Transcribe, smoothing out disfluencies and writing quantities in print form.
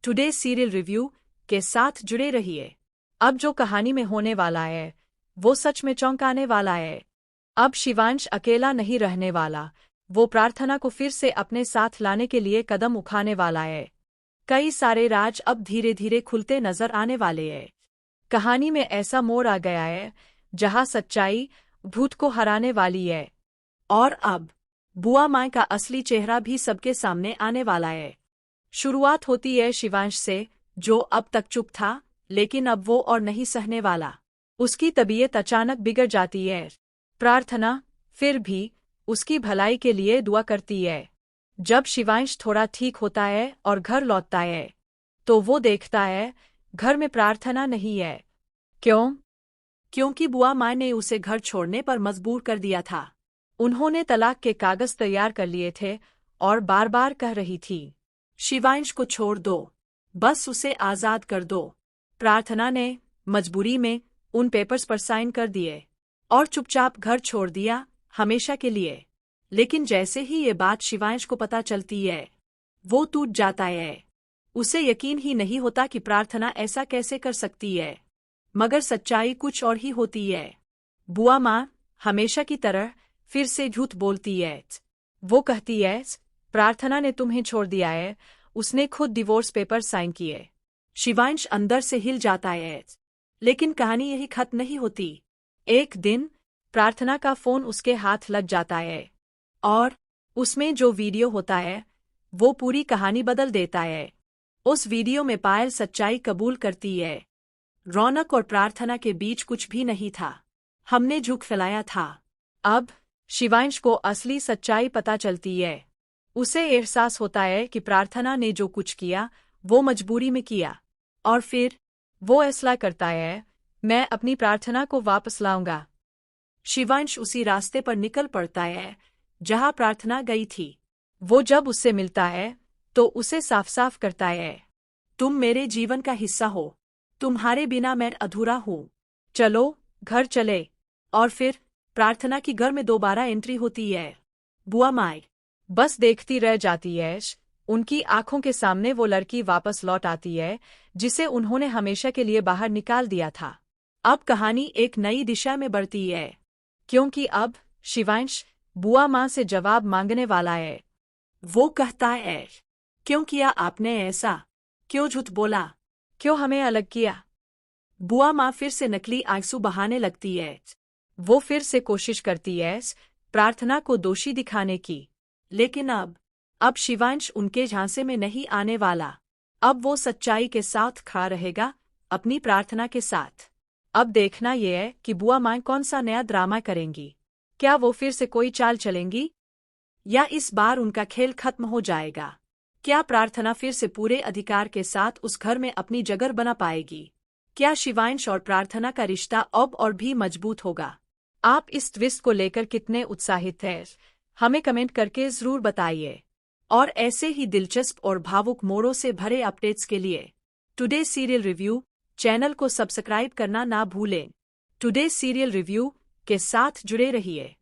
Today serial review के साथ जुड़े रहिए। अब जो कहानी में होने वाला है वो सच में चौंकाने वाला है। अब शिवांश अकेला नहीं रहने वाला, वो प्रार्थना को फिर से अपने साथ लाने के लिए कदम उठाने वाला है। कई सारे राज अब धीरे धीरे खुलते नजर आने वाले हैं। कहानी में ऐसा मोड़ आ गया है जहां सच्चाई भूत को हराने वाली है। और अब बुआ माँ का असली चेहरा भी सबके सामने आने वाला है। शुरुआत होती है शिवांश से, जो अब तक चुप था, लेकिन अब वो और नहीं सहने वाला। उसकी तबीयत अचानक बिगड़ जाती है। प्रार्थना फिर भी उसकी भलाई के लिए दुआ करती है। जब शिवांश थोड़ा ठीक होता है और घर लौटता है तो वो देखता है घर में प्रार्थना नहीं है। क्यों? क्योंकि बुआ माँ ने उसे घर छोड़ने पर मजबूर कर दिया था। उन्होंने तलाक के कागज तैयार कर लिए थे और बार बार कह रही थी, शिवांश को छोड़ दो, बस उसे आजाद कर दो। प्रार्थना ने मजबूरी में उन पेपर्स पर साइन कर दिए और चुपचाप घर छोड़ दिया, हमेशा के लिए। लेकिन जैसे ही ये बात शिवांश को पता चलती है, वो टूट जाता है। उसे यकीन ही नहीं होता कि प्रार्थना ऐसा कैसे कर सकती है। मगर सच्चाई कुछ और ही होती है। बुआ माँ हमेशा की तरह फिर से झूठ बोलती है। वो कहती है, प्रार्थना ने तुम्हें छोड़ दिया है, उसने खुद डिवोर्स पेपर साइन किए। शिवांश अंदर से हिल जाता है। लेकिन कहानी यही खत्म नहीं होती। एक दिन प्रार्थना का फोन उसके हाथ लग जाता है और उसमें जो वीडियो होता है वो पूरी कहानी बदल देता है। उस वीडियो में पायल सच्चाई कबूल करती है। रौनक और प्रार्थना के बीच कुछ भी नहीं था। हमने झूठ फैलाया था। अब शिवांश को असली सच्चाई पता चलती है। उसे एहसास होता है कि प्रार्थना ने जो कुछ किया वो मजबूरी में किया। और फिर वो फैसला करता है, मैं अपनी प्रार्थना को वापस लाऊंगा। शिवांश उसी रास्ते पर निकल पड़ता है जहां प्रार्थना गई थी। वो जब उससे मिलता है तो उसे साफ साफ करता है, तुम मेरे जीवन का हिस्सा हो, तुम्हारे बिना मैं अधूरा हूँ, चलो घर चले। और फिर प्रार्थना की घर में दोबारा एंट्री होती है। बुआ माँ बस देखती रह जाती है। उनकी आंखों के सामने वो लड़की वापस लौट आती है जिसे उन्होंने हमेशा के लिए बाहर निकाल दिया था। अब कहानी एक नई दिशा में बढ़ती है, क्योंकि अब शिवांश बुआ माँ से जवाब मांगने वाला है। वो कहता है, क्यों किया आपने ऐसा? क्यों झूठ बोला? क्यों हमें अलग किया? बुआ माँ फिर से नकली आंसू बहाने लगती है। वो फिर से कोशिश करती है प्रार्थना को दोषी दिखाने की, लेकिन अब शिवांश उनके झांसे में नहीं आने वाला। अब वो सच्चाई के साथ खड़ा रहेगा, अपनी प्रार्थना के साथ। अब देखना यह है कि बुआ माँ कौन सा नया ड्रामा करेंगी। क्या वो फिर से कोई चाल चलेंगी या इस बार उनका खेल खत्म हो जाएगा? क्या प्रार्थना फिर से पूरे अधिकार के साथ उस घर में अपनी जगह बना पाएगी? क्या शिवांश और प्रार्थना का रिश्ता अब और भी मजबूत होगा? आप इस ट्विस्ट को लेकर कितने उत्साहित हैं? हमें कमेंट करके जरूर बताइए। और ऐसे ही दिलचस्प और भावुक मोड़ों से भरे अपडेट्स के लिए टुडे सीरियल रिव्यू चैनल को सब्सक्राइब करना ना भूलें। टुडे सीरियल रिव्यू के साथ जुड़े रहिए।